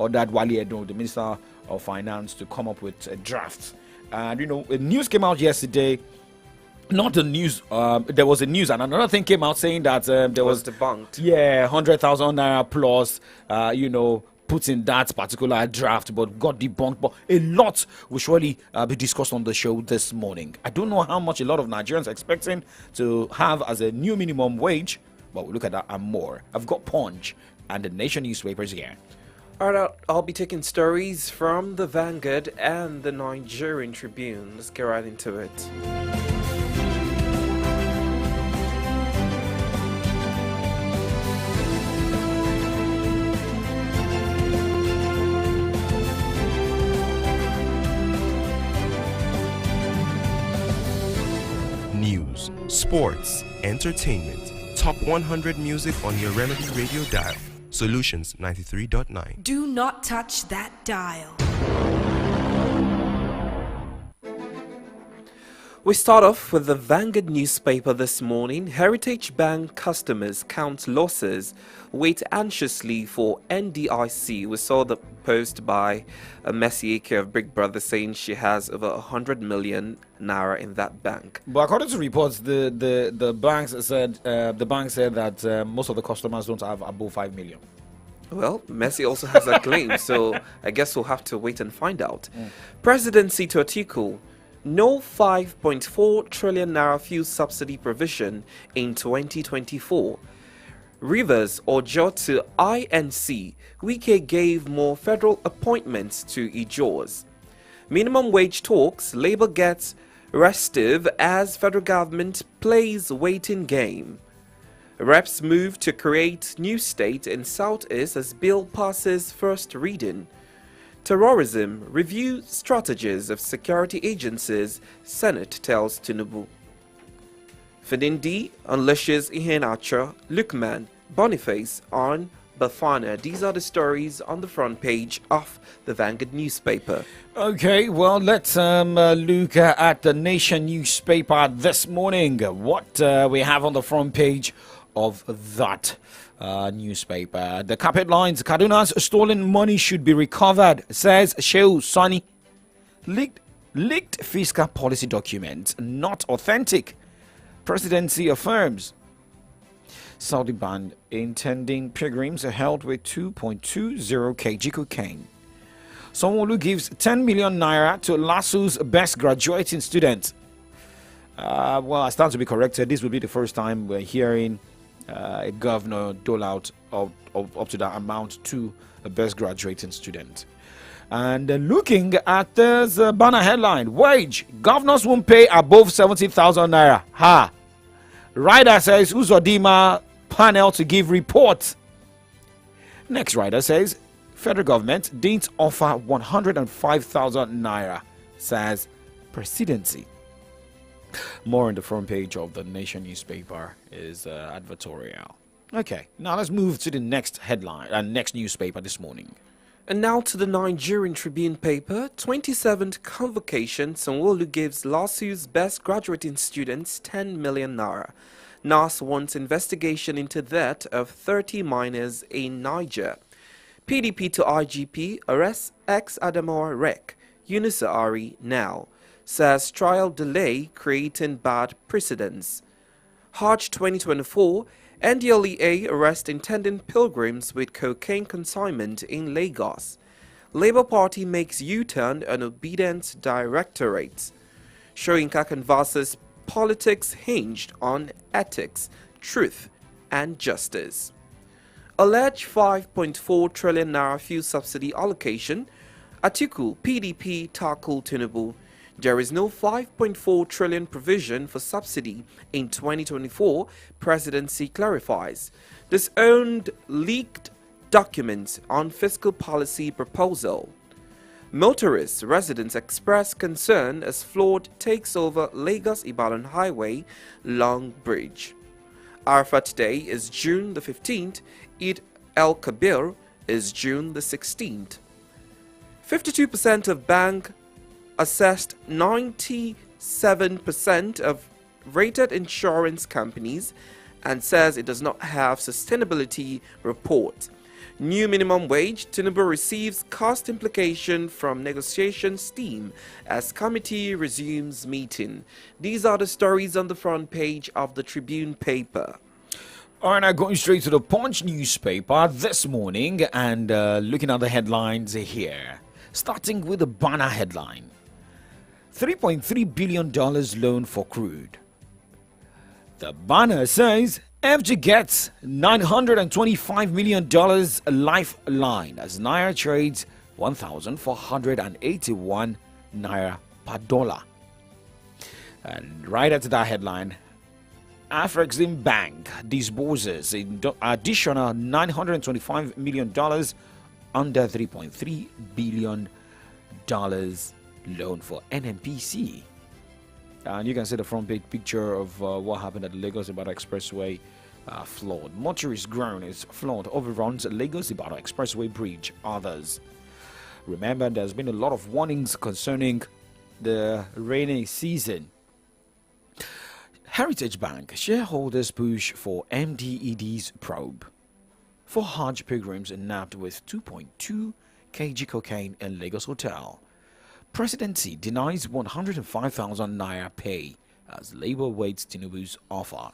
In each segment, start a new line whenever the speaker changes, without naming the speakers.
ordered Wale Edun, the Minister of Finance, to come up with a draft. And a news came out yesterday. Not the news. There was a news, and another thing came out saying that there was
debunked.
Yeah, 100,000 naira plus. Put in that particular draft, but got debunked. But a lot will surely be discussed on the show this morning. I don't know how much a lot of Nigerians are expecting to have as a new minimum wage, but we'll look at that and more. I've got Punch and the Nation newspapers here.
All right, I'll be taking stories from the Vanguard and the Nigerian Tribune. Let's get right into it.
News, sports, entertainment, top 100 music on your Remedy Radio dial. Solutions 93.9.
Do not touch that dial.
We start off with the Vanguard newspaper this morning. Heritage Bank customers count losses, wait anxiously for NDIC. We saw the post by Mercy Eke of Big Brother saying she has over 100 million naira in that bank.
But according to reports, the bank said that most of the customers don't have above 5 million.
Well, Mercy also has a claim, so I guess we'll have to wait and find out. Presidency to Atiku. No 5.4 trillion naira fuel subsidy provision in 2024. Rivers Ojo to INC. Wike gave more federal appointments to Ijors. Minimum wage talks. Labour gets restive as federal government plays waiting game. Reps move to create new state in Southeast as bill passes first reading. Terrorism, review strategies of security agencies, Senate tells Tinubu. Fidindi unleashes Iheanacho, Lukman, Boniface on Bafana. These are the stories on the front page of the Vanguard newspaper.
Okay, well, let's look at the Nation newspaper this morning. What we have on the front page of that newspaper. The carpet lines: Kaduna's stolen money should be recovered, says Shehu Sani. Leaked fiscal policy documents not authentic, presidency affirms. Saudi banned intending pilgrims are held with 2.20 kg cocaine. Sanwo-Olu gives 10 million naira to LASU's best graduating student. Well, I stand to be corrected. This will be the first time we're hearing a governor dole out up to that amount to a best graduating student. And looking at this banner headline: wage, governors won't pay above 70,000 naira. Ha! Rider says Uzodima panel to give report. Next rider says federal government didn't offer 105,000 naira, says presidency. More on the front page of the Nation newspaper is advertorial. Okay, now let's move to the next headline and next newspaper this morning.
And now to the Nigerian Tribune paper. 27th convocation, Sanwo-Olu gives LASU's best graduating students 10 million naira. NAS wants investigation into that of 30 minors in Niger. PDP to IGP arrests ex-Adamawa Rec, Yunusa Ari now. Says trial delay creating bad precedents. Hajj 2024, NDLEA arrest intending pilgrims with cocaine consignment in Lagos. Labour Party makes U-turn on obedience directorates. Soyinka canvasses politics hinged on ethics, truth and justice. Alleged 5.4 trillion naira fuel subsidy allocation. Atiku, PDP tackle Tinubu. There is no 5.4 trillion provision for subsidy in 2024, presidency clarifies. Disowned leaked documents on fiscal policy proposal. Motorists, residents express concern as flood takes over Lagos-Ibadan Highway, Long Bridge. Arafat Day is June the 15th, Eid el-Kabir is June the 16th. 52% of bank assessed 97% of rated insurance companies and says it does not have sustainability report. New minimum wage, Tinubu receives cost implication from negotiations team as committee resumes meeting. These are the stories on the front page of the Tribune paper.
All right, now going straight to the Punch newspaper this morning and looking at the headlines here. Starting with the banner headline. $3.3 billion loan for crude. The banner says FG gets $925 million lifeline as Naira trades 1,481 Naira per dollar. And right after that headline, Afrexim Bank disburses additional $925 million under $3.3 billion loan for NMPC. And you can see the front page picture of what happened at the Lagos-Ibadan Expressway flood. Motorist ground is flood overruns Lagos-Ibadan Expressway bridge. Others. Remember, there's been a lot of warnings concerning the rainy season. Heritage Bank shareholders push for MDED's probe. 4 Hajj pilgrims nabbed with 2.2 kg cocaine in Lagos hotel. Presidency denies 105,000 naira pay as Labour waits Tinubu's offer.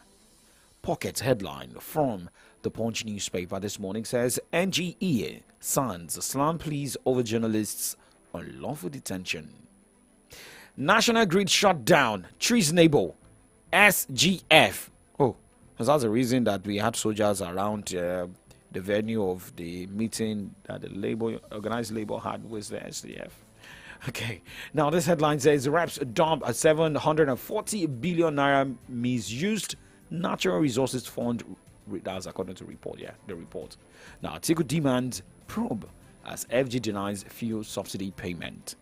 Pocket headline from the Punch newspaper this morning says NGE signs slam pleas over journalists on lawful detention. National Grid shut down, treasonable. SGF. Oh, that's the reason that we had soldiers around the venue of the meeting that the organized labor had with the SGF. Okay, now this headline says reps dump a 740 billion naira misused natural resources fund. That's according to report. Yeah, the report. Now, Atiku demands probe as FG denies fuel subsidy payment.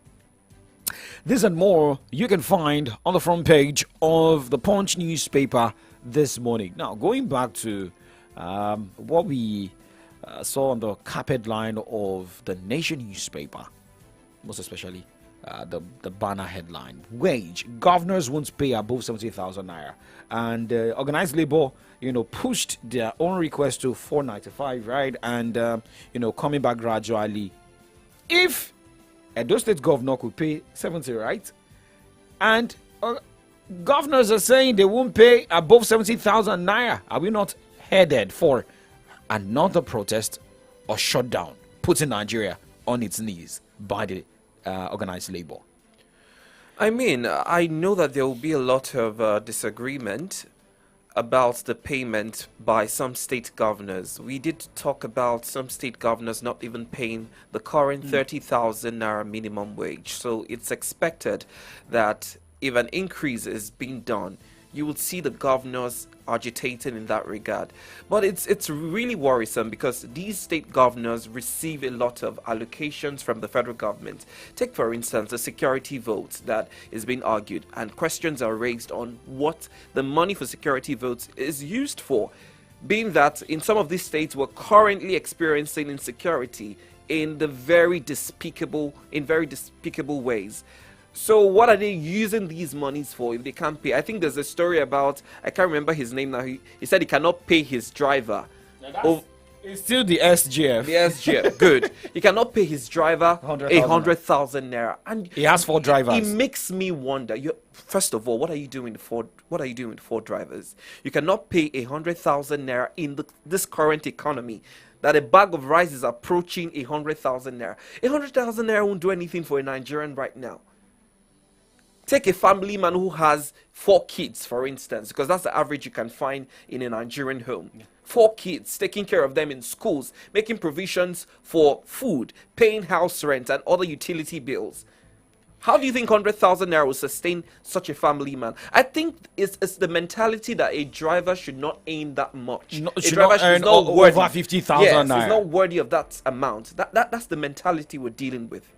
This and more you can find on the front page of the Punch newspaper this morning. Now, going back to what we saw on the carpet line of the Nation newspaper, most especially the banner headline: wage governors won't pay above 70,000 naira, and organized labor, pushed their own request to 495, right? And coming back gradually. If Edo State governor could pay 70, right? And governors are saying they won't pay above 70,000 naira. Are we not headed for another protest or shutdown, putting Nigeria on its knees by the organized labor?
I mean, I know that there will be a lot of disagreement about the payment by some state governors. We did talk about some state governors not even paying the current 30,000 naira minimum wage. So it's expected that if an increase is being done, you will see the governors agitating in that regard. But it's really worrisome because these state governors receive a lot of allocations from the federal government. Take, for instance, the security vote that is being argued, and questions are raised on what the money for security votes is used for, being that in some of these states we're currently experiencing insecurity in very despicable ways. So what are they using these monies for if they can't pay? I think there's a story about, I can't remember his name now. He said he cannot pay his driver.
It's still the SGF.
The SGF, good. He cannot pay his driver 100,000 naira, and
he has 4 drivers.
It makes me wonder. First of all, what are you doing with 4 drivers? You cannot pay 100,000 naira in this current economy. That a bag of rice is approaching 100,000 naira. 100,000 naira won't do anything for a Nigerian right now. Take a family man who has 4 kids, for instance, because that's the average you can find in a Nigerian home. 4 kids, taking care of them in schools, making provisions for food, paying house rent and other utility bills. How do you think 100,000 naira will sustain such a family man? I think it's the mentality that a driver should not earn that much.
A driver should not worthy. Over 50,000
naira.
Yes,
he's not worthy of that amount. That's the mentality we're dealing with.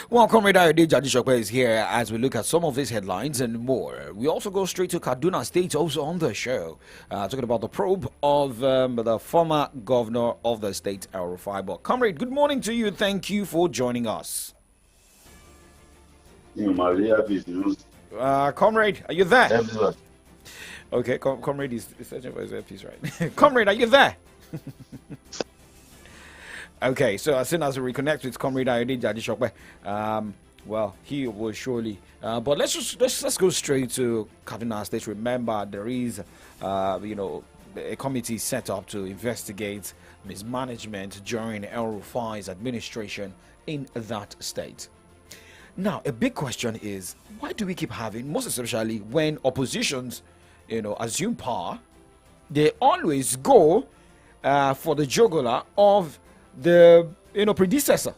Well, Comrade Ayode Jadishokwe is here as we look at some of these headlines and more. We also go straight to Kaduna State, also on the show, talking about the probe of the former governor of the state, El Rufai. But Comrade, good morning to you. Thank you for joining us. Comrade, are you there? Okay, Comrade is searching for his earpiece, right? Comrade, are you there? Okay, so as soon as we reconnect with Comrade Ayode Jadishokwe, well, he will surely. But let's go straight to Kaduna State. Remember, there is, a committee set up to investigate mismanagement during El Rufai's administration in that state. Now, a big question is, why do we keep having, most especially when oppositions, assume power, they always go for the jugular of the predecessor?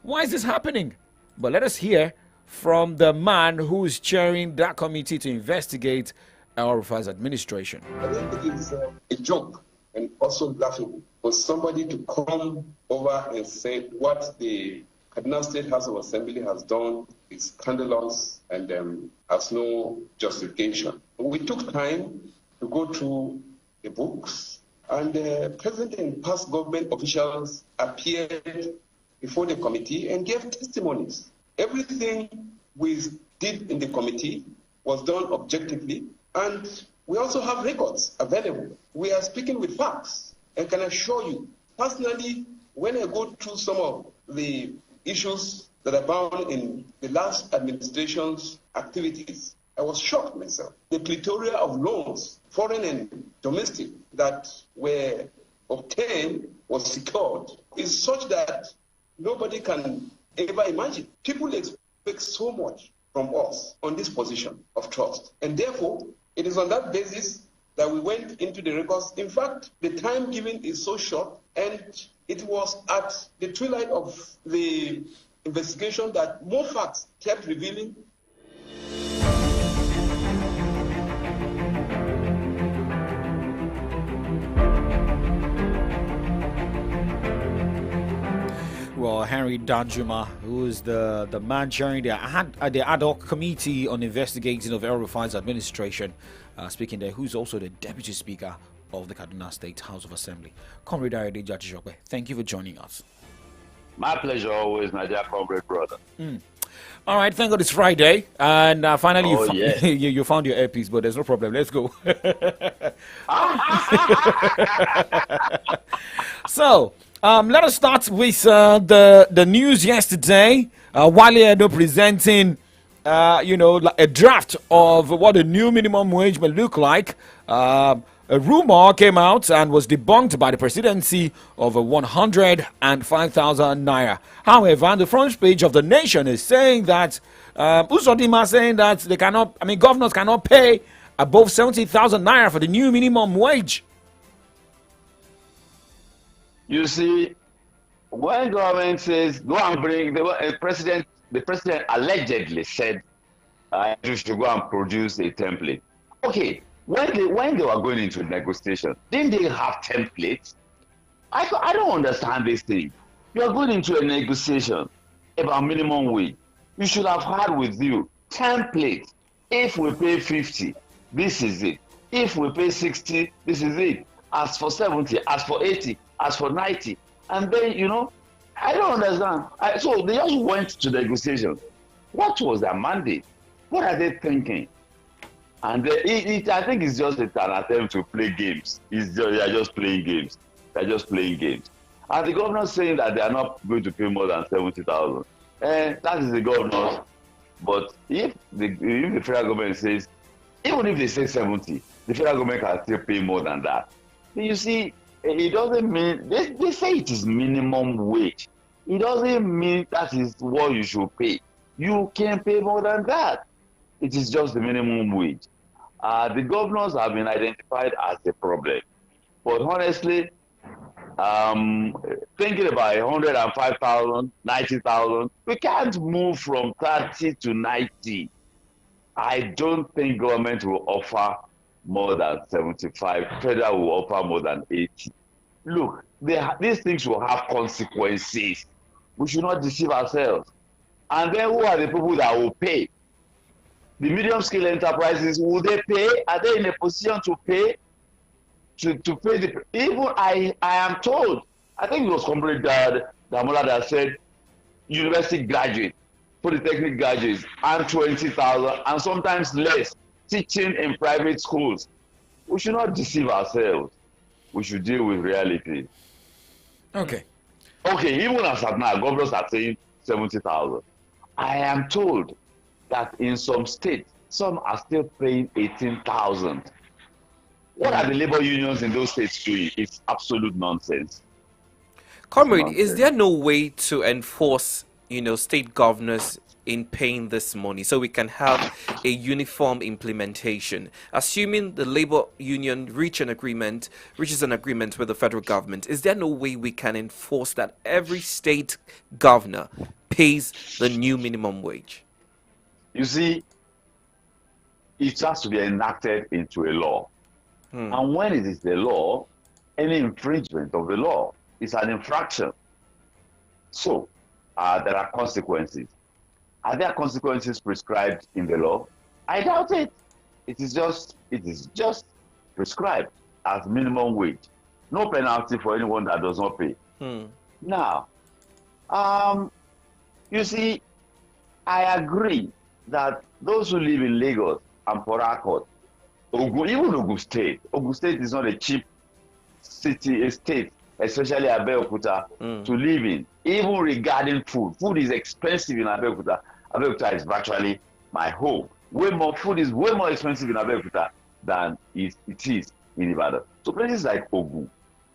Why is this happening? But let us hear from the man who is chairing that committee to investigate El Rufai's administration.
I think it is a joke and also laughable for somebody to come over and say what the Kaduna State House of Assembly has done is scandalous and has no justification. We took time to go through the books, and present and past government officials appeared before the committee and gave testimonies. Everything we did in the committee was done objectively, and we also have records available. We are speaking with facts, and can assure you, personally, when I go through some of the issues that are bound in the last administration's activities, I was shocked myself. The plethora of loans, foreign and domestic, that were obtained or secured is such that nobody can ever imagine. People expect so much from us on this position of trust. And therefore, it is on that basis that we went into the records. In fact, the time given is so short, and it was at the twilight of the investigation that more facts kept revealing.
Well, Henry Danjuma, who is the man chairing the ad hoc committee on investigating of El Rufai's administration, speaking there, who's also the deputy speaker of the Kaduna State House of Assembly. Comrade Ayode Jadishokwe, thank you for joining us.
My pleasure always, my dear comrade brother.
All right, thank God it's Friday, and finally
yeah.
you found your earpiece, but there's no problem. Let's go. So, let us start with the news yesterday. Wale Edo presenting, a draft of what the new minimum wage may look like. A rumor came out and was debunked by the presidency of 105,000 naira. However, the front page of the Nation is saying that Usodima saying that governors cannot pay above 70,000 naira for the new minimum wage.
You see, when government says go and bring the president allegedly said you should go and produce a template. Okay, when they were going into negotiation, didn't they have templates? I don't understand this thing. You are going into a negotiation about minimum wage. You should have had with you templates. If we pay 50, this is it. If we pay 60, this is it. As for 70, as for 80, as for 90. And then, I don't understand. So they just went to negotiation. What was their mandate? What are they thinking? And I think it's just an attempt to play games. They are just playing games. They're just playing games. And the governor saying that they are not going to pay more than 70,000. That is the governor. But if the federal government says, even if they say 70, the federal government can still pay more than that. You see, it doesn't mean, they say it is minimum wage. It doesn't mean that is what you should pay. You can pay more than that. It is just the minimum wage. The governors have been identified as a problem. But honestly, thinking about 105,000, 90,000, we can't move from 30 to 90. I don't think government will offer more than 75. Federal will offer more than 80. Look, these things will have consequences. We should not deceive ourselves. And then who are the people that will pay? The medium-scale enterprises, will they pay? Are they in a position to pay? To pay the... Even I am told, I think it was Comrade Damola that said, university graduate, polytechnic graduates, and 20,000, and sometimes less, teaching in private schools. We should not deceive ourselves. We should deal with reality.
Okay.
Okay, even as at now, governors are saying 70,000. I am told that in some states, some are still paying 18,000. What are the labor unions in those states doing? It's absolute nonsense.
Comrade, is there no way to enforce, state governors in paying this money so we can have a uniform implementation? Assuming the labor union reaches an agreement with the federal government, is there no way we can enforce that every state governor pays the new minimum wage?
You see, it has to be enacted into a law. And when it is the law, any infringement of the law is an infraction. So there are consequences. Are there consequences prescribed in the law? I doubt it. It is just prescribed as minimum wage. No penalty for anyone that does not pay. Now, you see, I agree that those who live in Lagos and Port Harcourt, even Ogun State is not a cheap city, a state, especially Abeokuta, to live in. Even regarding food is expensive in Abeokuta. Abeokuta is virtually my home. Food is way more expensive in Abeokuta than it is in Ibadan. So places like Ogun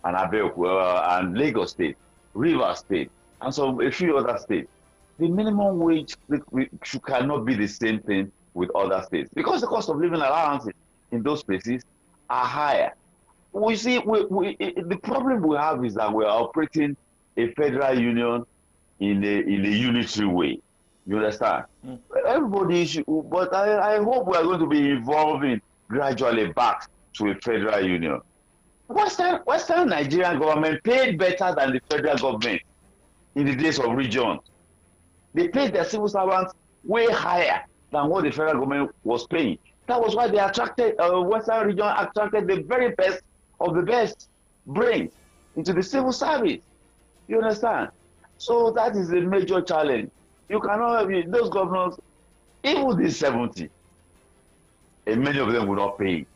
and Abeokuta and Lagos State, Rivers State, and a few other states, the minimum wage cannot be the same thing with other states because the cost of living allowances in those places are higher. We see, the problem we have is that we are operating a federal union in a unitary way. You understand? Everybody should, but I hope we are going to be evolving gradually back to a federal union. Western Nigerian government paid better than the federal government in the days of regions. They paid their civil servants way higher than what the federal government was paying. That was why they attracted, Western region attracted the very best of the best brains into the civil service. You understand? So that is a major challenge. You cannot have those governors, even the 70, and many of them will not pay.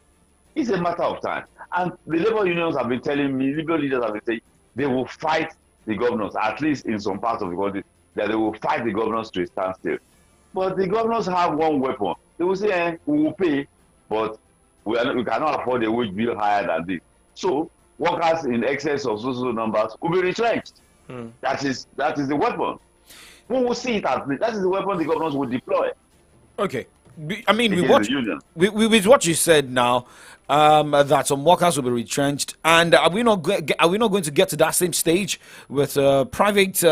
It's a matter of time. And the labor unions have been telling me, labor leaders have been saying they will fight the governors, at least in some parts of the country, that they will fight the governors to a standstill. But the governors have one weapon. They will say, we will pay, but we cannot afford a wage bill higher than this. So workers in excess of social numbers will be retrenched. That is the weapon. We will see it as that is the weapon the governors will deploy.
Okay. I mean, with what you said now, that some workers will be retrenched, and are we not going to get to that same stage with private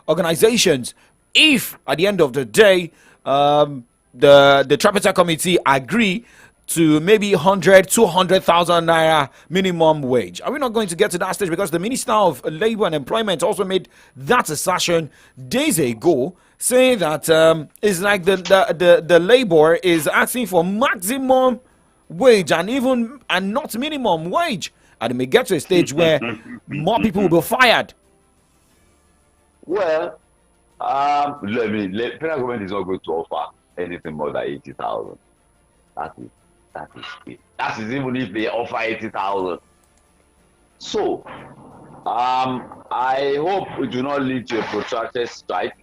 organizations? If at the end of the day, the tripartite committee agree to maybe 200,000 naira minimum wage, are we not going to get to that stage? Because the Minister of Labour and Employment also made that assertion days ago, saying that it's like the labor is asking for maximum wage and not minimum wage, and it may get to a stage where more people will be fired.
Well, federal government is not going to offer anything more than 80,000. That is it. That is even if they offer 80,000. So, I hope it do not lead to a protracted strike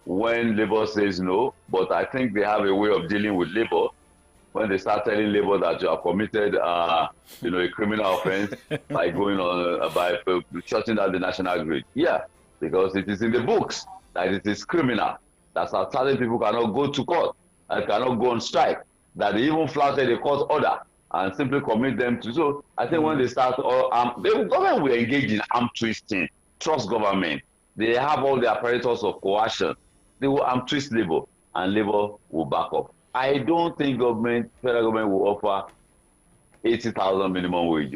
when labor says no. But I think they have a way of dealing with labor when they start telling labor that you have committed, a criminal offense by going on by shutting down the national grid. Yeah, because it is in the books that it is criminal. That's how certain people cannot go to court and cannot go on strike. That they even flouted a court order and simply commit them to. So I think when they start, the government will engage in arm twisting. Trust government. They have all the apparatus of coercion. They will arm twist labor, and labor will back up. I don't think federal government will offer 80,000 minimum wage.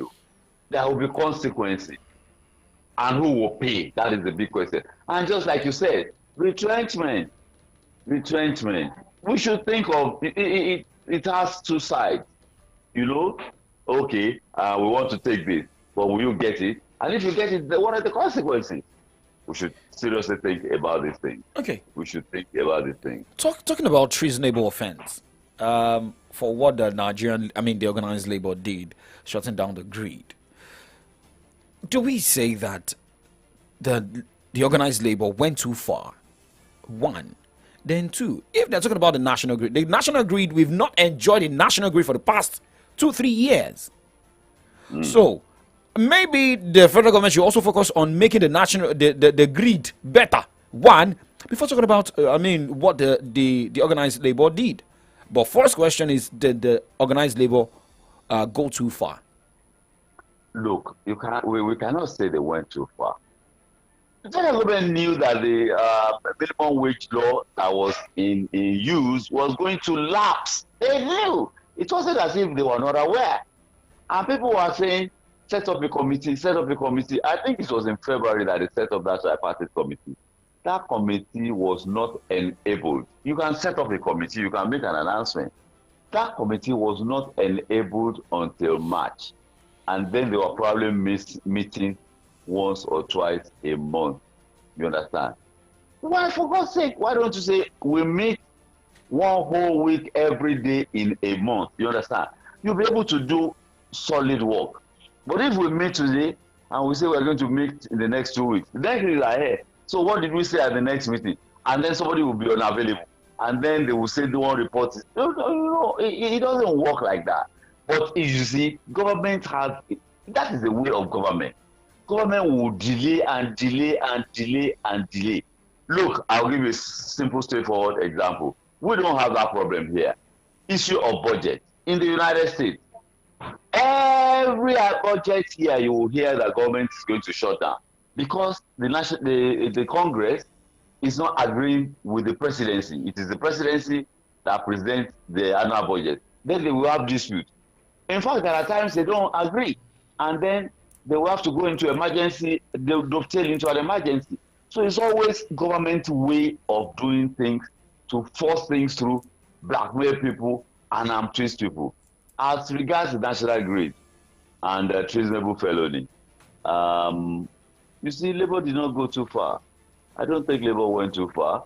There will be consequences. And who will pay? That is the big question. And just like you said, retrenchment. We should think of it has two sides. Okay, we want to take this, but will you get it? And if you get it, what are the consequences? We should seriously think about this thing.
Okay.
We should think about this thing.
Talking about treasonable offense, for what the organized labor did, shutting down the grid. Do we say that the organized labor went too far. One. Then two, if they're talking about the national grid, we've not enjoyed the national grid for the past 2-3 years. So maybe the federal government should also focus on making the grid better. One, before talking about what the organized labor did. But first question is, did the organized labor go too far?
Look, we cannot say they went too far. The federal government knew that the minimum wage law that was in use was going to lapse. They knew. It wasn't as if they were not aware. And people were saying, set up a committee, set up a committee. I think it was in February that they set up that tripartite committee. That committee was not enabled. You can set up a committee, you can make an announcement. That committee was not enabled until March. And then they were probably meeting once or twice a month. You understand? Why, for God's sake, why don't you say we meet one whole week every day in a month? You understand? You'll be able to do solid work. But if we meet today and we say we're going to meet in the next 2 weeks, the next week is ahead. So what did we say at the next meeting? And then somebody will be unavailable. And then they will say they won't report it. No, it doesn't work like that. But if you see, government that is the way of government. Government will delay and delay and delay and delay. Look, I'll give you a simple, straightforward example. We don't have that problem here. Issue of budget. In the United States, every budget here, you will hear that government is going to shut down because the Congress is not agreeing with the presidency. It is the presidency that presents the annual budget. Then they will have dispute. In fact, there are times they don't agree, and then they will have to go into emergency. They'll dovetail into an emergency. So it's always government way of doing things to force things through, blackmail people, and twist people. As regards the national grid and treasonable felony, you see, Labour did not go too far. I don't think Labour went too far.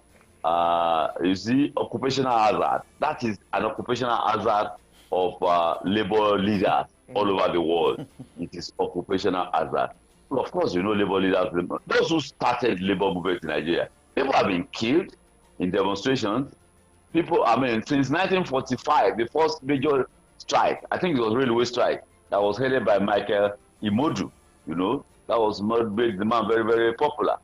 You see, occupational hazard. That is an occupational hazard of Labour leaders all over the world. It is occupational hazard. Well, of course, you know, Labour leaders, those who started Labour movement in Nigeria, people have been killed in demonstrations. People, since 1945, the first major strike, I think it was railway strike, that was headed by Michael Imodu, you know, that was made the man very, very popular.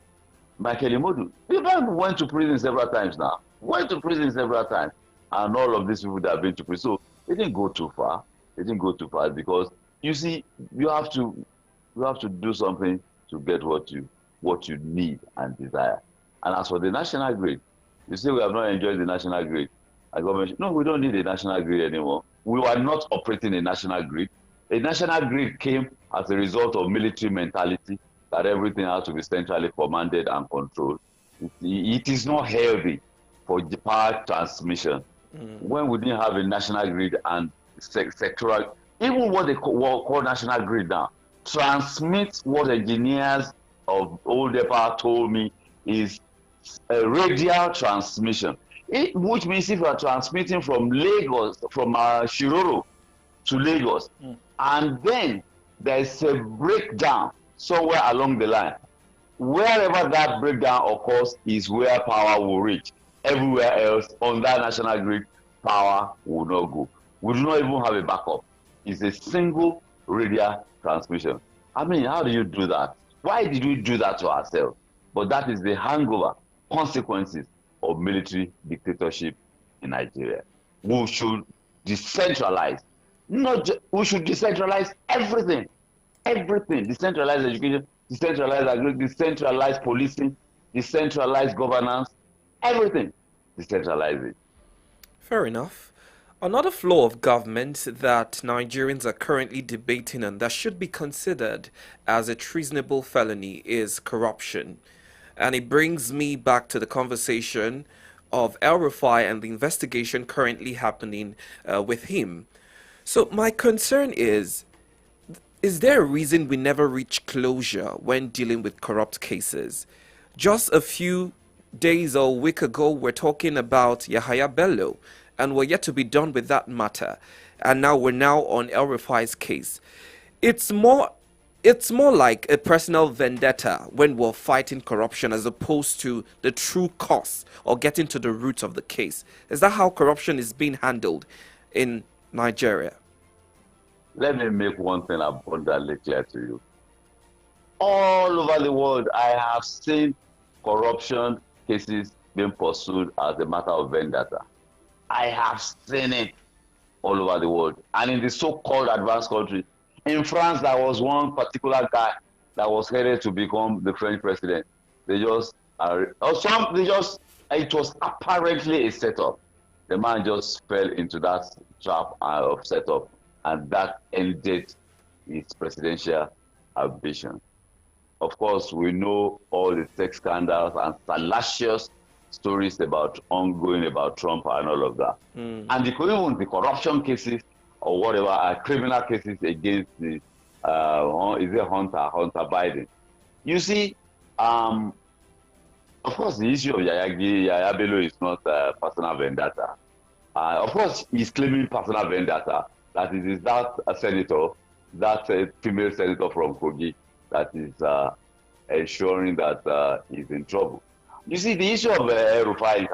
Michael Imodu. The man went to prison several times now. Went to prison several times. And all of these people that have been to prison. So they didn't go too far. They didn't go too far because, you see, you have to do something to get what you need and desire. And as for the national grid, you say we have not enjoyed the national grid. No, we don't need a national grid anymore. We were not operating a national grid. A national grid came as a result of military mentality that everything has to be centrally commanded and controlled. It is not healthy for power transmission. When we didn't have a national grid and sectoral, even what they call national grid now, transmits what engineers of OLADAPO told me is a radial transmission. Which means if you are transmitting from Lagos, from Shiroro to Lagos, and then there's a breakdown somewhere along the line, wherever that breakdown occurs is where power will reach. Everywhere else on that national grid, power will not go. We do not even have a backup. It's a single radial transmission. How do you do that? Why did we do that to ourselves? But that is the hangover, consequences of military dictatorship in Nigeria. We should decentralize. We should decentralize everything. Everything. Decentralized education, decentralized agriculture, decentralized policing, decentralized governance, everything. Decentralize it.
Fair enough. Another flaw of government that Nigerians are currently debating and that should be considered as a treasonable felony is corruption. And it brings me back to the conversation of El-Rufai and the investigation currently happening with him. So my concern is there a reason we never reach closure when dealing with corrupt cases? Just a few days or a week ago, we're talking about Yahaya Bello, and we're yet to be done with that matter. And now we're on El-Rufai's case. It's more it's more like a personal vendetta when we're fighting corruption as opposed to the true cause or getting to the root of the case. Is that how corruption is being handled in Nigeria?
Let me make one thing abundantly clear to you. All over the world, I have seen corruption cases being pursued as a matter of vendetta. I have seen it all over the world. And in the so-called advanced countries, in France, there was one particular guy that was headed to become the French president. They just, it was apparently a setup. The man just fell into that trap of setup, and that ended his presidential ambition. Of course, we know all the sex scandals and salacious stories about ongoing about Trump and all of that. And even the corruption cases or whatever are criminal cases against the is it Hunter Biden. You see, of course, the issue of Yaya Bello is not personal vendetta. Of course, he's claiming personal vendetta that it is that senator, that female senator from Kogi, that is ensuring that he's in trouble. You see, the issue of El-Rufai in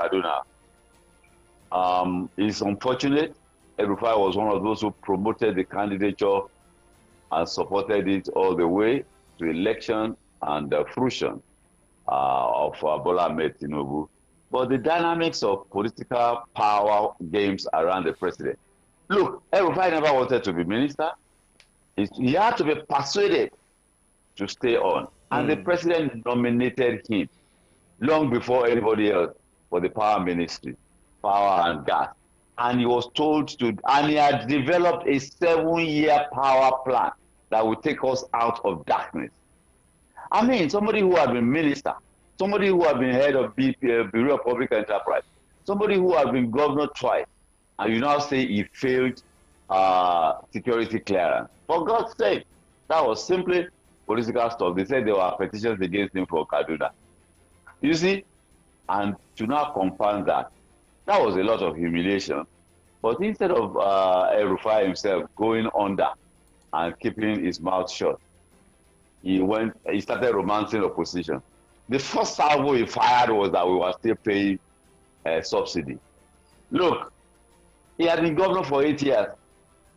Kaduna is unfortunate. El-Rufai was one of those who promoted the candidature and supported it all the way to election and fruition of Bola Ahmed Tinubu. But the dynamics of political power games around the president. Look, El-Rufai never wanted to be minister. He had to be persuaded to stay on. And the president nominated him long before anybody else for the power ministry, power and gas. And he was told to, and he had developed a 7-year power plan that would take us out of darkness. I mean, somebody who had been minister, somebody who had been head of Bureau of Public Enterprise, somebody who had been governor twice, and you now say he failed security clearance. For God's sake, that was simply political stuff. They said there were petitions against him for Kaduna. You see, and to now compound that, that was a lot of humiliation. But instead of El-Rufai himself going under and keeping his mouth shut, he started romancing opposition. The first salvo he fired was that we were still paying subsidy. Look, he had been governor for 8 years.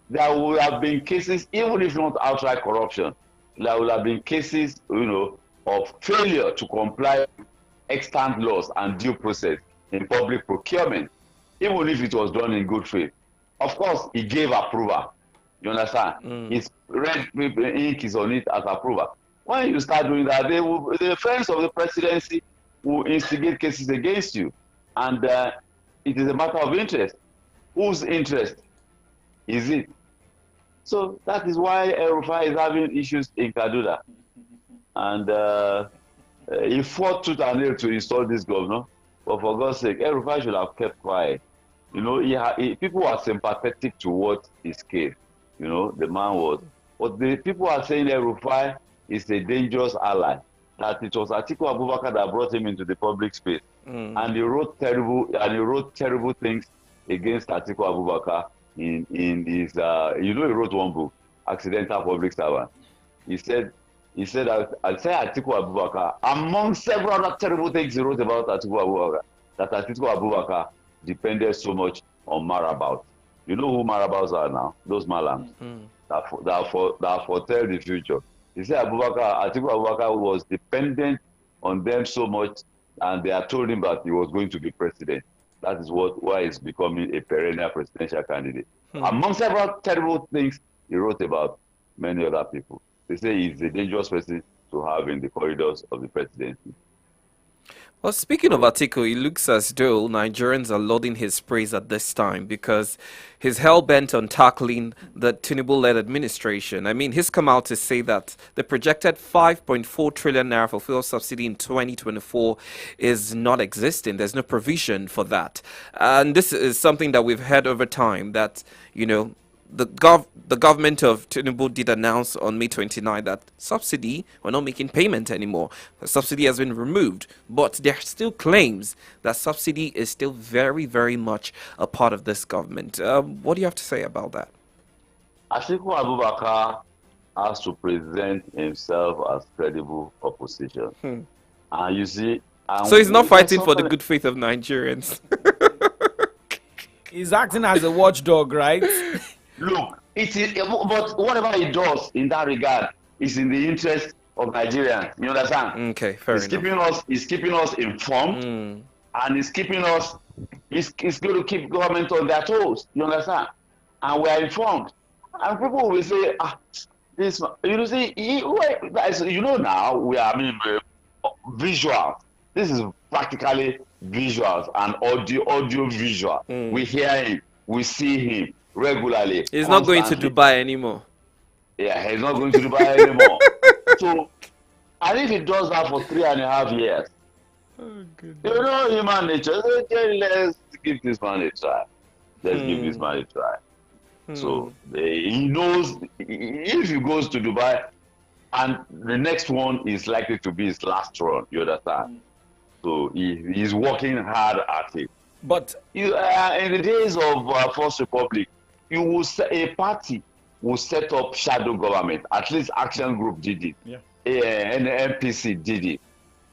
There would have been cases, even if not outright corruption, there would have been cases, of failure to comply with extant laws and due process in public procurement, even if it was done in good faith. Of course, he gave approval. You understand? His red ink is on it as approval. When you start doing that, the friends of the presidency will instigate cases against you. And it is a matter of interest. Whose interest is it? So that is why El-Rufai is having issues in Kaduna. And he fought tooth and nail to install this governor. But for God's sake, El-Rufai should have kept quiet. People are sympathetic towards his case. The man was. But the people are saying El-Rufai is a dangerous ally. That it was Atiku Abubakar that brought him into the public space. And he wrote terrible things against Atiku Abubakar in his, he wrote one book, Accidental Public Servant. He said that Atiku Abubakar, among several other terrible things he wrote about Atiku Abubakar, that Atiku Abubakar depended so much on marabouts. You know who marabouts are now? Those malams that foretell the future. He said Atiku Abubakar was dependent on them so much, and they had told him that he was going to be president. That is why he's becoming a perennial presidential candidate. Among several terrible things he wrote about many other people. They say he's a dangerous person to have in the corridors of the presidency.
Well, speaking of Atiku, it looks as though Nigerians are lauding his praise at this time because he's hell-bent on tackling the Tinubu-led administration. I mean, he's come out to say that the projected 5.4 trillion naira for fuel subsidy in 2024 is not existing. There's no provision for that. And this is something that we've heard over time that, the government of Tinubu did announce on May 29 that subsidy, we're not making payment anymore. The subsidy has been removed, but there are still claims that subsidy is still very, very much a part of this government. What do you have to say about that?
Atiku Abubakar has to present himself as credible opposition. And you see,
So he's not fighting for the
somebody-
good faith of Nigerians.
He's acting as a watchdog, right?
Look, it is, but whatever he does in that regard is in the interest of Nigerians. You understand?
Okay, fair
He's
enough.
keeping us informed, and he's keeping us. He's going to keep government on their toes. You understand? And we are informed. And people will say, this. You see, you know now we are. I mean, visual. This is practically visuals and audio visual. We hear him, we see him regularly.
He's not going to
constantly.
Dubai anymore.
Yeah, he's not going to Dubai anymore. So, and if he does that for 3.5 years, you know human nature. Okay, let's give this man a try. Let's give this man a try. So he knows if he goes to Dubai, and the next one is likely to be his last run. You understand? So he's working hard at it.
But
In the days of First Republic, a party will set up shadow government. At least Action Group did it.
Yeah.
And the MPC did it.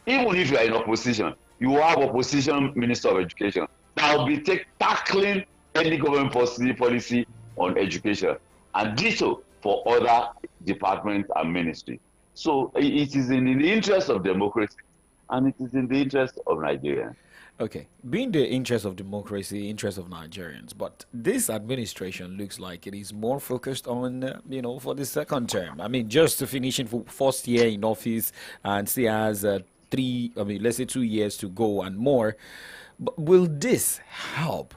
Even if you are in opposition, you will have opposition Minister of Education that will be tackling any government policy on education, and ditto for other departments and ministries. So it is in the interest of democracy, and it is in the interest of Nigeria.
okay, being the interest of democracy, interest of Nigerians, but this administration looks like it is more focused on, for the second term. I mean, just to finish in for first year in office and still has let's say 2 years to go and more. But will this help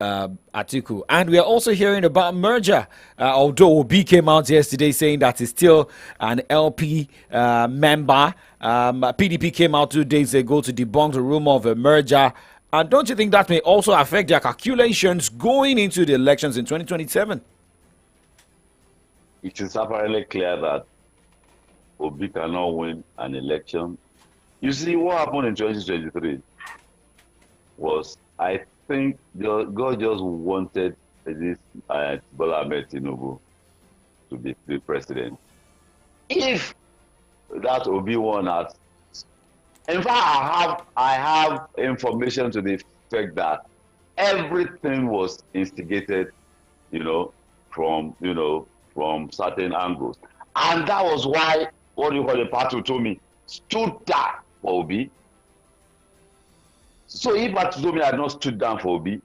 Atiku? And we are also hearing about merger. Although Obi came out yesterday saying that he's still an LP member. PDP came out 2 days ago to debunk the rumor of a merger. And don't you think that may also affect their calculations going into the elections in 2027?
It is apparently clear that Obi cannot win an election. You see, what happened in 2023 was, I think God just wanted this Bola Ahmed Tinubu to be the president. If that Obi won at, in fact, I have information to the effect that everything was instigated, from certain angles, and that was why the party told me stood down for Obi. So if Batutomi had not stood down for Obi,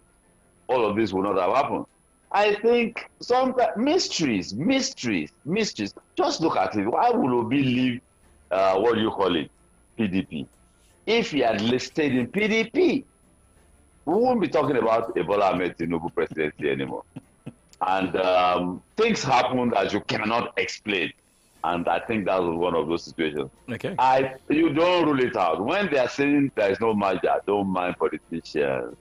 all of this would not have happened. I think some mysteries. Just look at it. Why would Obi leave, PDP? If he had stayed in PDP, we won't be talking about Bola Ahmed Tinubu presidency anymore. And things happen that you cannot explain. And I think that was one of those situations.
Okay.
You don't rule it out. When they are saying there is no merger, don't mind politicians.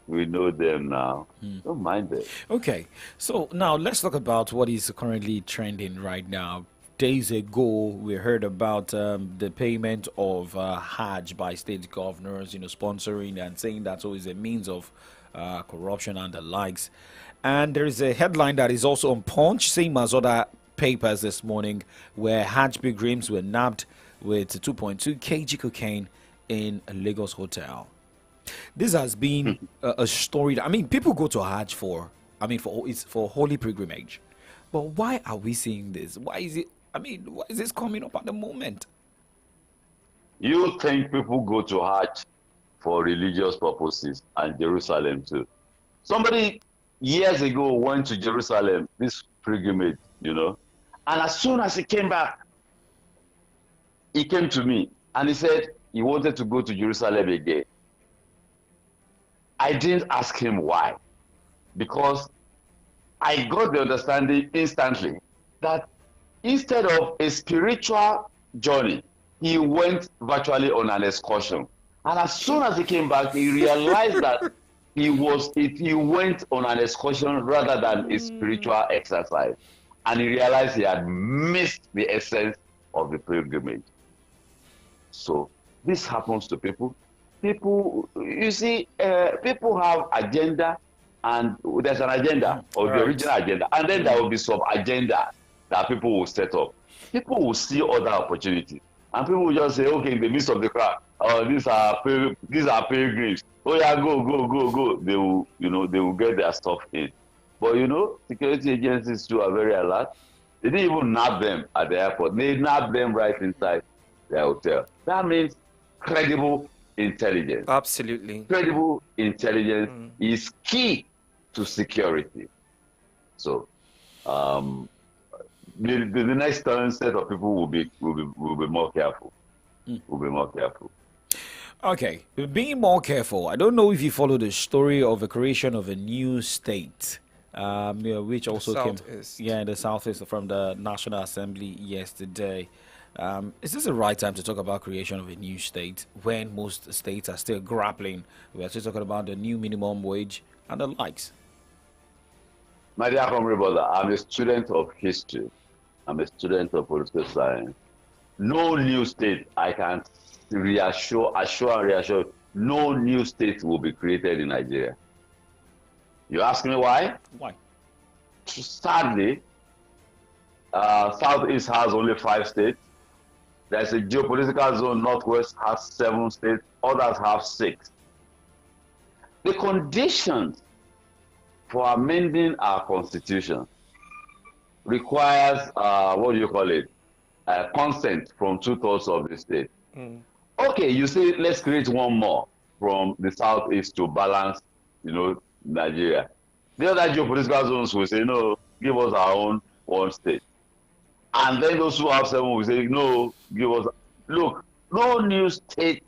We know them now. Don't mind them.
Okay. So now let's talk about what is currently trending right now. Days ago, we heard about the payment of Hajj by state governors, sponsoring and saying that's always a means of corruption and the likes. And there is a headline that is also on Punch, same as other papers this morning, where Hajj pilgrims were nabbed with 2.2 kg cocaine in a Lagos hotel. This has been a story. I mean, people go to Hajj for holy pilgrimage. But why are we seeing this? Why is this coming up at the moment?
You think people go to Hajj for religious purposes and Jerusalem too? Somebody years ago went to Jerusalem, this pilgrimage, and as soon as he came back, he came to me and he said he wanted to go to Jerusalem again. I didn't ask him why, because I got the understanding instantly that instead of a spiritual journey, he went virtually on an excursion. And as soon as he came back, he realized that he went on an excursion rather than a spiritual exercise. And he realized he had missed the essence of the pilgrimage. So this happens to people. People, you see, people have agenda, and there's an agenda, or the original agenda, and then there will be some agenda that people will set up. people will see other opportunities. And people will just say, okay, in the midst of the crowd, oh, these are pilgrims. Oh yeah, go. They will get their stuff in. But security agencies too are very alert. They didn't even nab them at the airport. They nabbed them right inside their hotel. That means credible intelligence.
Absolutely.
Credible intelligence is key to security. So, the next set of people will be more careful. Will be more careful.
Okay, being more careful. I don't know if you follow the story of the creation of a new state, which also came, in the southeast from the National Assembly yesterday. Is this the right time to talk about creation of a new state when most states are still grappling? We are still talking about the new minimum wage and the likes.
My dear comrade brother, I'm a student of history. I'm a student of political science. No new state, I can assure and reassure, no new state will be created in Nigeria. You ask me why?
Why?
Sadly, Southeast has only 5 states. There's a geopolitical zone, Northwest has 7 states, others have 6. The conditions for amending our constitution requires, consent from 2/3 of the state. Okay, you say, let's create one more from the Southeast to balance, Nigeria. The other geopolitical zones will say, no, give us our own one state. And then those who have 7 will say, no, give us. Look, no new state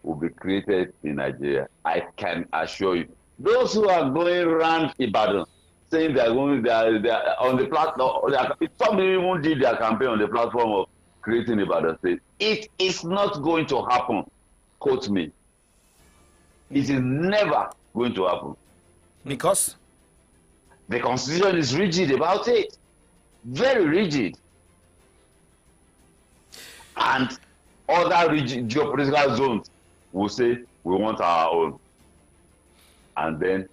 will be created in Nigeria. I can assure you. Those who are going around Ibadan saying they are on the platform, some even did their campaign on the platform of creating Ibadan state. It is not going to happen. Quote me. It is never going to happen.
Because?
The constitution is rigid about it. Very rigid. And other geopolitical zones will say, we want our own. And then,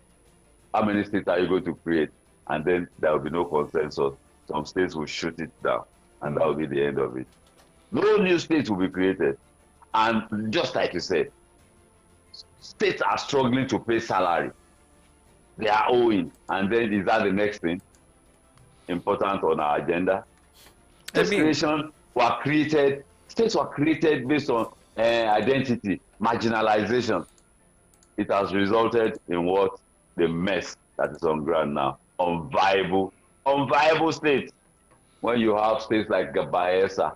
how many states are you going to create? And then there will be no consensus. Some states will shoot it down. And that will be the end of it. No new states will be created. And just like you said, states are struggling to pay salary. They are owing. And then is that the next thing important on our agenda? States were created based on identity, marginalization. It has resulted in what? The mess that is on ground now. Unviable states. When you have states like Bayelsa,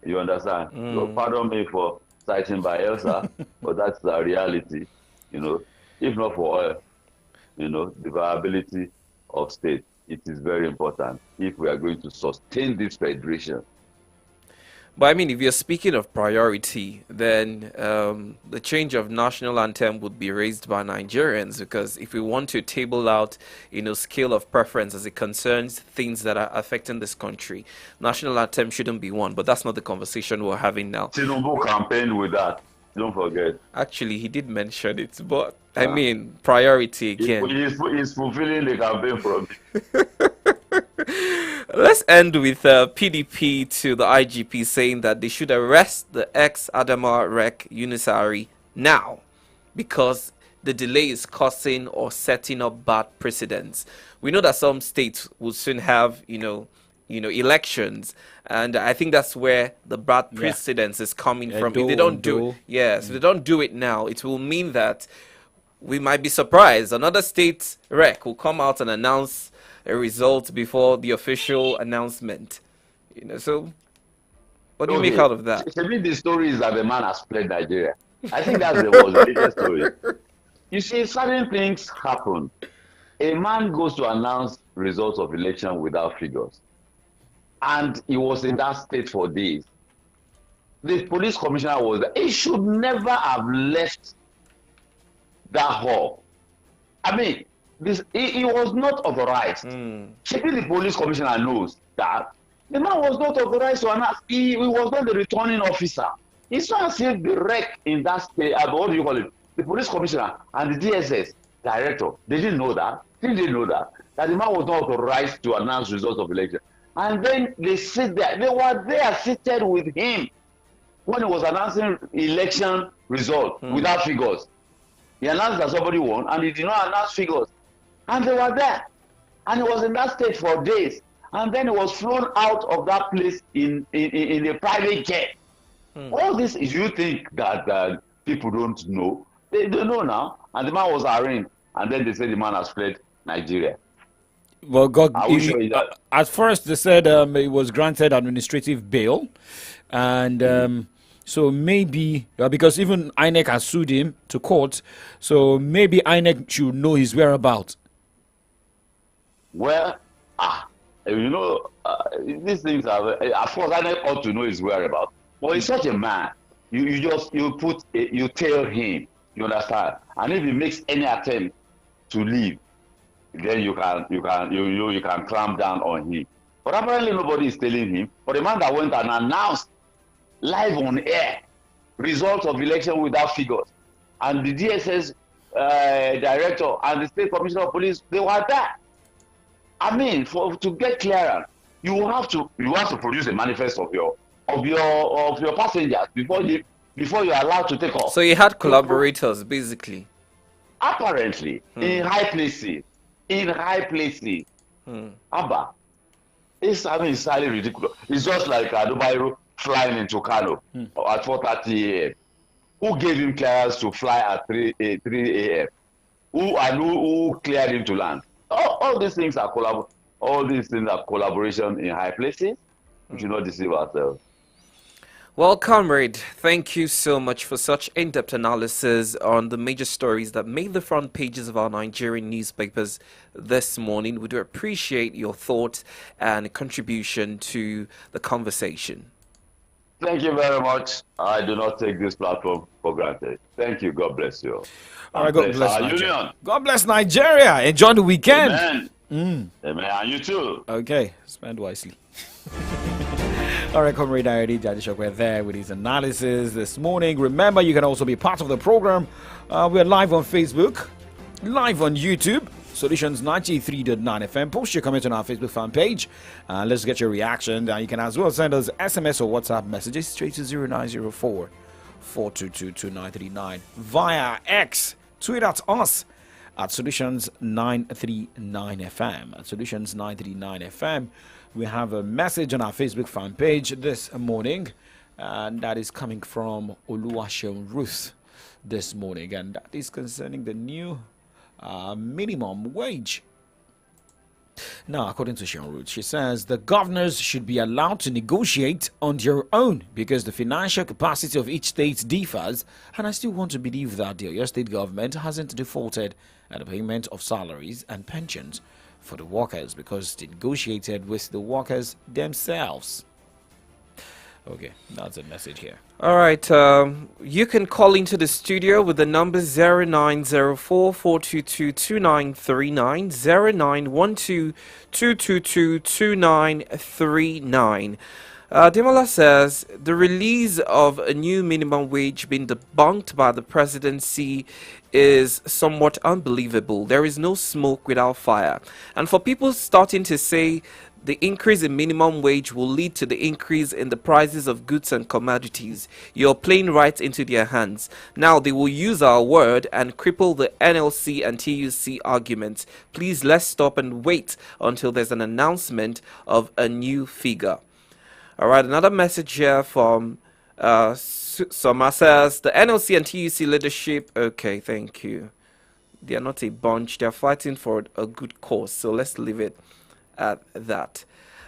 you understand? So pardon me for citing Bayelsa, but that's the reality. If not for oil, the viability of state, it is very important if we are going to sustain this federation.
But I mean, if you're speaking of priority, then the change of national anthem would be raised by Nigerians, because if we want to table out, scale of preference as it concerns things that are affecting this country, national anthem shouldn't be one. But that's not the conversation we're having now.
Tinubu campaigned with that. Don't forget.
Actually, he did mention it, but I mean, priority again.
He's fulfilling the campaign promise.
Let's end with PDP to the IGP saying that they should arrest the ex-Adama Rec Unisari now because the delay is causing or setting up bad precedents. We know that some states will soon have, elections, and I think that's where the bad precedence is coming from. If they don't do it, if they don't do it now, it will mean that we might be surprised. Another state rec will come out and announce a result before the official announcement. So what do you make out of that?
To me, the story is that the man has played Nigeria. I think that's the biggest story. You see, certain things happen. A man goes to announce results of election without figures. And he was in that state for days. The police commissioner was there. He should never have left that hall. I mean, he was not authorized. Maybe the police commissioner knows that the man was not authorized to announce. He was not the returning officer. It's not as if the rec in that state, what do you call it? The police commissioner and the DSS director, they didn't know that. That the man was not authorized to announce results of election. And then they sit there. They were there seated with him when he was announcing election result without figures. He announced that somebody won, and he did not announce figures. And they were there. And he was in that state for days. And then he was flown out of that place in a private jet. All this, if you think that people don't know, they know now. And the man was arraigned. And then they said the man has fled Nigeria.
Well,
I will show you that.
At first, they said it was granted administrative bail. And so maybe, because even INEC has sued him to court, so maybe INEC should know his whereabouts.
Well, these things are, of course, INEC ought to know his whereabouts. But he's such a man. You tell him, you understand? And if he makes any attempt to leave, then you can clamp down on him. But apparently nobody is telling him. But the man that went and announced live on air results of election without figures, and the DSS director and the state commissioner of police, they were there. I mean, to get clearance, you have to produce a manifest of your passengers before you're allowed to take off.
So you had collaborators, basically.
Apparently, in high places. Abba, it's highly ridiculous. It's just like Adubairo flying into Kano at 4:30 a.m. Who gave him clearance to fly at 3 a.m.? Who cleared him to land? All these things are collaboration in high places. We should not deceive ourselves.
Well, comrade, thank you so much for such in-depth analysis on the major stories that made the front pages of our Nigerian newspapers this morning. We do appreciate your thoughts and contribution to the conversation.
Thank you very much. I do not take this platform for granted. Thank you. God bless you.
All right, God bless Nigeria. God bless Nigeria. Enjoy the weekend.
Amen. Amen. And you too.
Okay, spend wisely. All right, Comrade Ayodi Jadishokwe there with his analysis this morning. Remember, you can also be part of the program. We're live on Facebook, live on YouTube, Solutions 93.9 FM. Post your comment on our Facebook fan page. Let's get your reaction. You can as well send us SMS or WhatsApp messages straight to 0904 422 2939 via X. Tweet at us at Solutions 939 FM. At Solutions 939 FM. We have a message on our Facebook fan page this morning, and that is coming from Oluwaseun Ruth this morning, and that is concerning the new minimum wage. Now, according to Sean Ruth, she says the governors should be allowed to negotiate on their own because the financial capacity of each state differs, and I still want to believe that the Oyo state government hasn't defaulted at the payment of salaries and pensions for the workers because they negotiated with the workers themselves. Okay, that's a message here.
All right, you can call into the studio with the number 0904-422-2939, 0912-222-2939. Demola says the release of a new minimum wage being debunked by the presidency is somewhat unbelievable. There is no smoke without fire. And for people starting to say the increase in minimum wage will lead to the increase in the prices of goods and commodities, you're playing right into their hands. Now they will use our word and cripple the NLC and TUC arguments. Please, let's stop and wait until there's an announcement of a new figure. All right, another message here from Soma says the NLC and TUC leadership. Okay, thank you. They are not a bunch. They are fighting for a good cause. So let's leave it at that.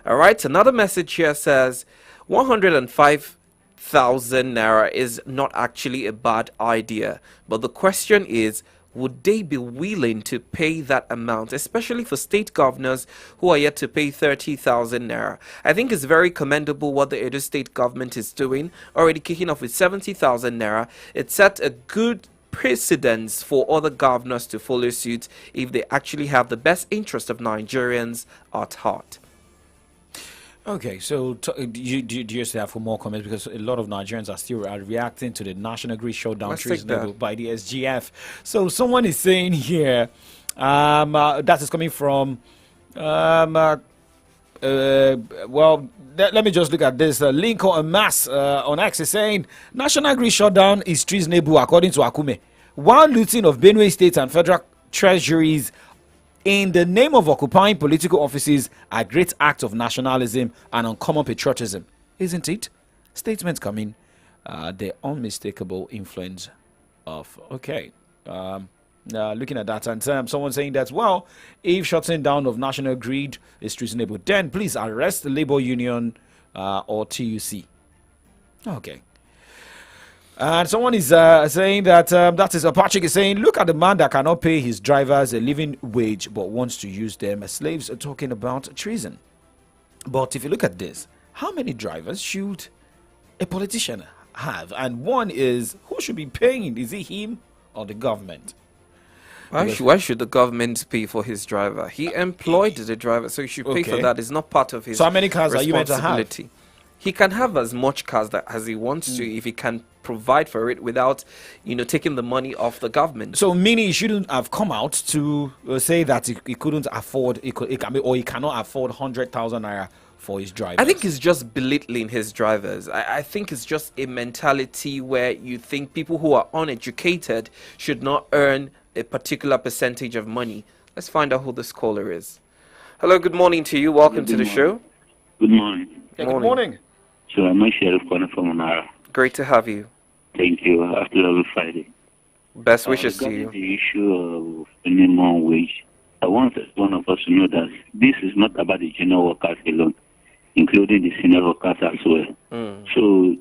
All right, another message here says 105,000 naira is not actually a bad idea, but the question is, would they be willing to pay that amount, especially for state governors who are yet to pay 30,000 naira? I think it's very commendable what the Edo state government is doing, already kicking off with 70,000 naira. It set a good precedence for other governors to follow suit if they actually have the best interest of Nigerians at heart.
Okay, so do you still have for more comments, because a lot of Nigerians are still reacting to the national grid shutdown treasonable by the SGF. So someone is saying here, that is coming from Well, let me just look at this. Lincoln Mass on X is saying National Grid shutdown is treasonable according to Akume. While looting of Benue State and federal treasuries in the name of occupying political offices are great acts of nationalism and uncommon patriotism, isn't it? Statements coming, the unmistakable influence of looking at that, and someone saying that, well, if shutting down of National Grid is treasonable, then please arrest the labor union or TUC. Okay. And someone is saying that Patrick is saying, look at the man that cannot pay his drivers a living wage but wants to use them as slaves, talking about treason. But if you look at this, how many drivers should a politician have? And one is, who should be paying? Is it him or the government?
Why should the government pay for his driver? He employed the driver, so he should pay for that. It's not part of his
So how many cars are you meant to have?
He can have as much cars as he wants to if he can provide for it without, taking the money off the government.
So meaning he shouldn't have come out to say that he couldn't afford, he cannot afford 100,000 naira for his drivers.
I think it's just belittling his drivers. I think it's just a mentality where you think people who are uneducated should not earn a particular percentage of money. Let's find out who this caller is. Hello, good morning to you. Welcome to the show.
Good morning.
Good morning.
So I'm a Sheriff Corner from Onara.
Great to have you.
Thank you. After every Friday.
Best wishes to you.
The issue of minimum wage, I want one of us to know that this is not about the general workers alone, including the senior workers as well. So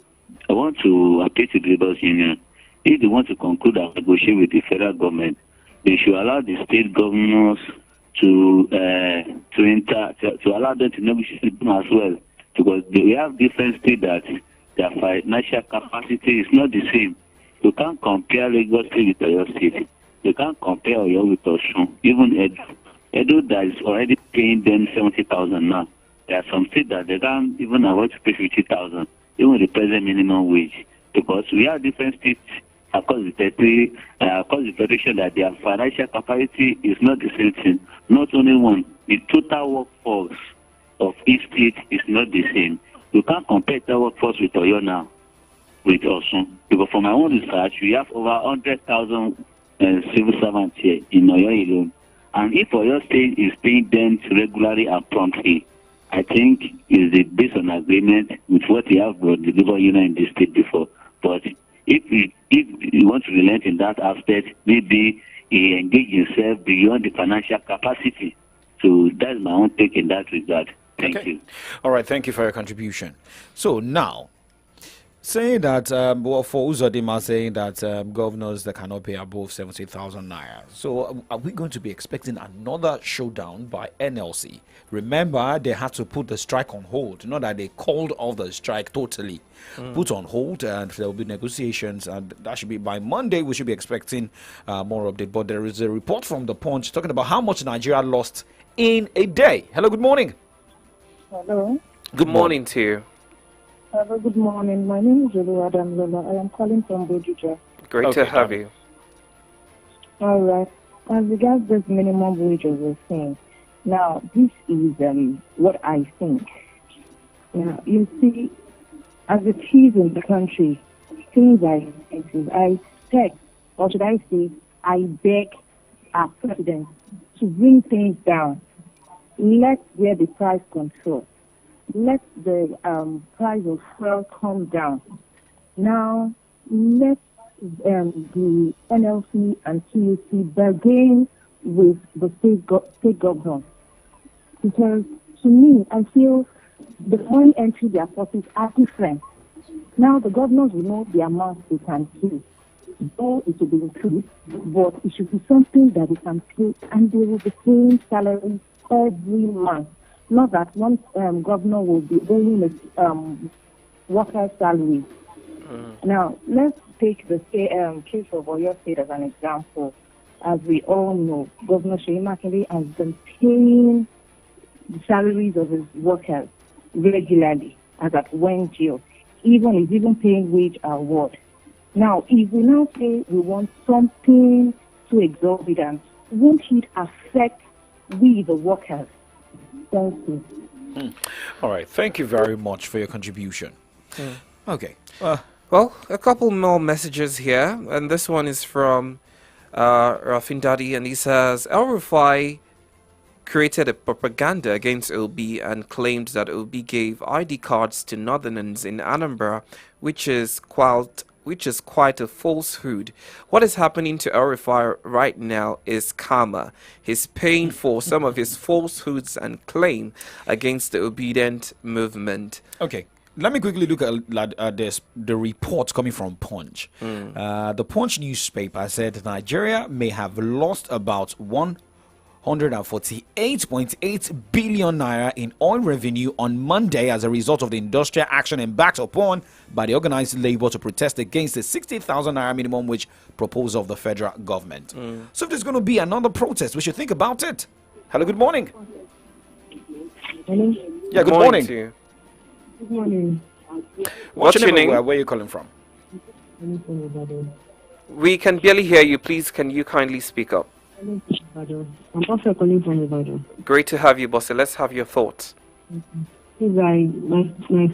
I want to appeal to the Labour Union. If they want to conclude and negotiate with the federal government, they should allow the state governors to allow them to negotiate with them as well, because we have different states that their financial capacity is not the same. You can't compare Lagos State with Oyo State. You can't compare Oyo with Osun. Even Edo that is already paying them 70,000 now. There are some states that they can't even afford to pay 50,000, even with the present minimum wage, because we have different states across the federation that their financial capacity is not the same thing. Not only one, the total workforce of each state is not the same. You can't compare the workforce with Oyo now, with Osun. Because from my own research, we have over 100,000 civil servants here in Oyo alone. And if Oyo State is paying them regularly and promptly, I think it's based on agreement with what we have brought the Labour Union in the state before. But if you want to relent in that aspect, maybe he engage himself beyond the financial capacity. So that's my own take in that regard. Thank you.
All right, thank you for your contribution. So now, saying that, for Uzodima saying that governors that cannot pay above 70,000 naira. So are we going to be expecting another showdown by NLC? Remember, they had to put the strike on hold. Not that they called off the strike totally. Put on hold, and there will be negotiations, and that should be by Monday. We should be expecting more update. But there is a report from the Punch talking about how much Nigeria lost in a day. Hello, good morning.
Hello.
Good morning to you.
Hello, good morning. My name is Adam Lola. I am calling from Bodija.
Great to have you.
All right. As regards this minimum wage we're saying, now this is what I think. Now, you see, as it is in the country, things are expensive. I expect, or should I say, I beg our president to bring things down. Let there be price control. Let the price of fuel come down. Now, let the NLC and TUC bargain with the state governors. Because to me, I feel the money entry their pockets are different. Now the governors will know the amount they can pay. Though it will be increased, but it should be something that they can pay, and they will be paying salaries every month. Not that one governor will be owing a worker's salary. Now, let's take the case of Oyo State as an example. As we all know, Governor Seyi Makinde has been paying the salaries of his workers regularly, as at Wednesday. He's even paying wage award. Now, if we now say we want something too exorbitant, won't it affect we, the workers? Thank you.
All right. Thank you very much for your contribution. Okay.
Well, a couple more messages here, and this one is from Rafin Dadi, and he says El Rufai created a propaganda against Obi and claimed that Obi gave ID cards to Northerners in Anambra, which is quite a falsehood. What is happening to El Rufai right now is karma. He's paying for some of his falsehoods and claim against the obedient movement.
Okay. Let me quickly look at the reports coming from Punch. The Punch newspaper said Nigeria may have lost about 148.8 billion naira in oil revenue on Monday as a result of the industrial action embarked upon by the organized labor to protest against the 60,000 naira minimum wage proposal of the federal government. So if there's going to be another protest, we should think about it. Hello, good morning.
Hello?
Yeah, good morning.
To you.
Good morning.
What's your name?
name?
Where are you calling from?
We can barely hear you. Please, can you kindly speak up?
I'm also calling from Ibadan.
Great to have you, Bosse. Let's have your thoughts.
My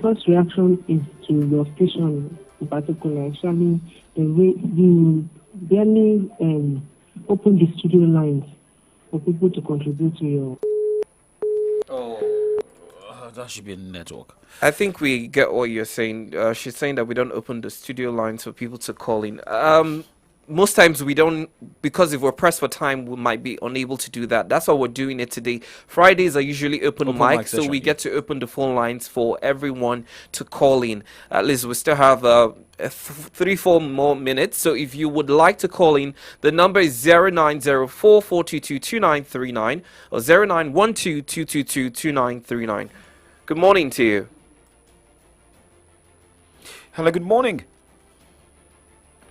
first reaction is to your station in particular. Actually, the way you barely open the studio lines for people to contribute to your.
That should be a network.
I think we get what you're saying. She's saying that we don't open the studio lines for people to call in. Most times we don't, because if we're pressed for time, we might be unable to do that. That's why we're doing it today. Fridays are usually open mic, so we get to open the phone lines for everyone to call in. At least we still have 3-4 more minutes. So if you would like to call in, the number is 0904-422-2939 or 0912-222-2939. Good morning to you.
Hello, good morning.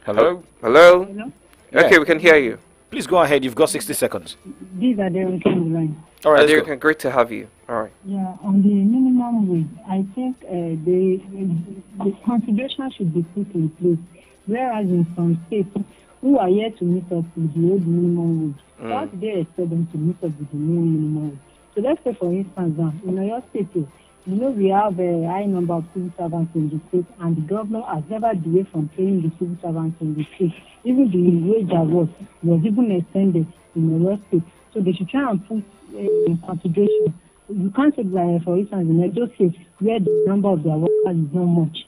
Hello?
Hello?
Hello?
Okay, we can hear you.
Please go ahead. You've got 60 seconds.
These are the line.
All right, let's
Derek,
go.
great to have you. All right.
Yeah, on the minimum wage, I think the consideration should be put in place. Whereas in some states who are yet to meet up with the old minimum wage, how do they expect them to meet up with the new minimum wage? So let's say, for instance, now, in your state, we have a high number of civil servants in the state, and the governor has never delayed from paying the civil servants in the state. Even the wage award was even extended in your state. So they should try and put in consideration. You can't say, like, for instance, in Edo State, where the number of their workers is not much,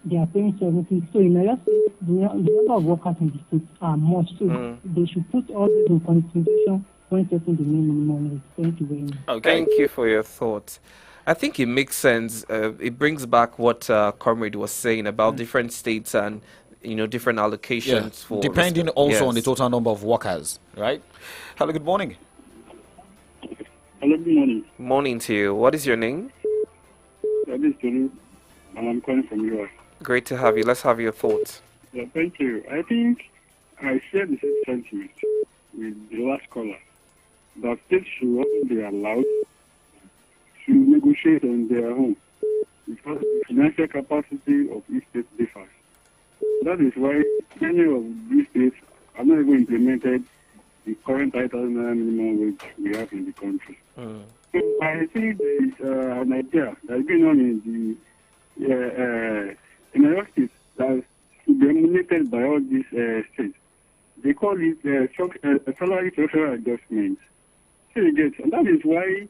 they are paying 70. So in Edo State, the number of workers in the state are much. So they should put all this in consideration when setting the minimum wage. Thank you very much.
Okay.
Thank you for your thoughts. I think it makes sense. It brings back what Comrade was saying about different states and different allocations for
depending also on the
Yes.
total number of workers, right? Hello, good morning.
Hello, good morning.
Morning to you. What is your name?
This is Tolu, and I'm calling from US.
Great to have you. Let's have your thoughts.
Yeah, thank you. I think I share the same sentiment with the last caller that states should also be allowed to negotiate on their own because the financial capacity of each state differs. That is why many of these states are not even implemented the current 5,000 minimum wage we have in the country. So I think there is an idea that's going on in our states that should be emulated by all these states. They call it salary structural adjustment. So you get, and that is why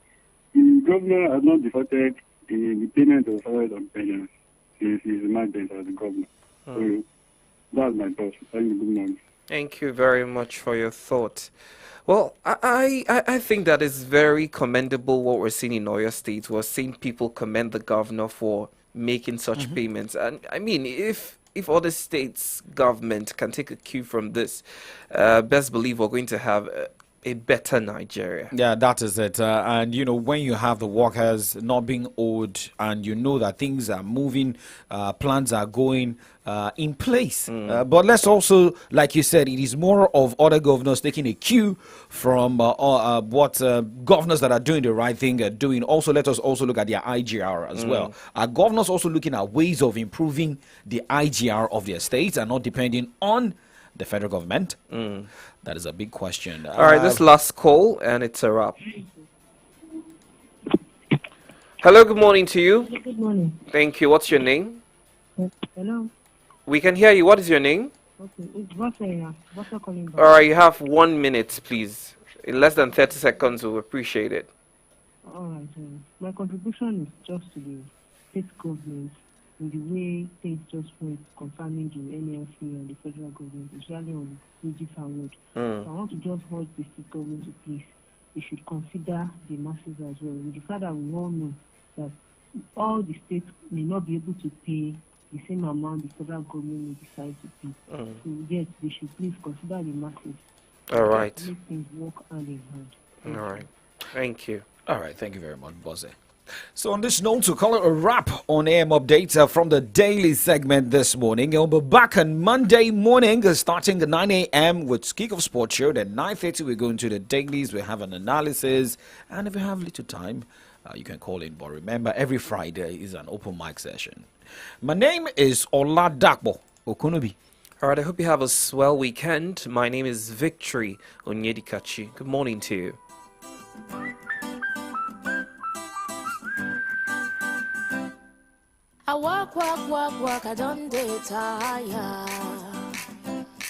the governor has not defaulted in the payment of salaries and pensions since his mandate as the governor. So that's my thoughts. Thank you. Good morning.
Thank you very much for your thoughts. Well, I think that is very commendable what we're seeing in Oyo State. We're seeing people commend the governor for making such payments. And I mean, if other states' government can take a cue from this, best believe we're going to have a better Nigeria.
Yeah, that is it. And when you have the workers not being owed and you know that things are moving, plans are going in place. But let's also, like you said, it is more of other governors taking a cue from what governors that are doing the right thing are doing. Also, let us also look at their IGR as well. Are governors also looking at ways of improving the IGR of their states and not depending on the federal government? That is a big question.
All right, this last call, and it's a wrap. Hello, good morning to you.
Good morning.
Thank you. What's your name?
Hello.
We can hear you. What is your name?
Okay, it's Rosa. Rosa calling back.
All right, you have 1 minute, please. In less than 30 seconds, we'll appreciate it.
All right. My contribution is just to the state government in the way things just went concerning the NLC and the federal government, especially on the wages award. So I want to just urge the state government to please, they should consider the masses as well. With the fact that we all know that all the states may not be able to pay the same amount the federal government may decide to pay. So yes, they should please consider the masses.
All right.
Make things work hand in hand.
All right. Thank you.
All right, thank you very much, Boze. So on this note, to call it a wrap on AM updates from the daily segment this morning. I'll be back on Monday morning, starting at 9 a.m. with Kickoff Sports Show. Then 9:30, we go into the dailies. We have an analysis, and if you have little time, you can call in. But remember, every Friday is an open mic session. My name is OLADAPO Okunubi.
All right, I hope you have a swell weekend. My name is Victory Onyedikachi. Good morning to you.
I walk, I don't get tired.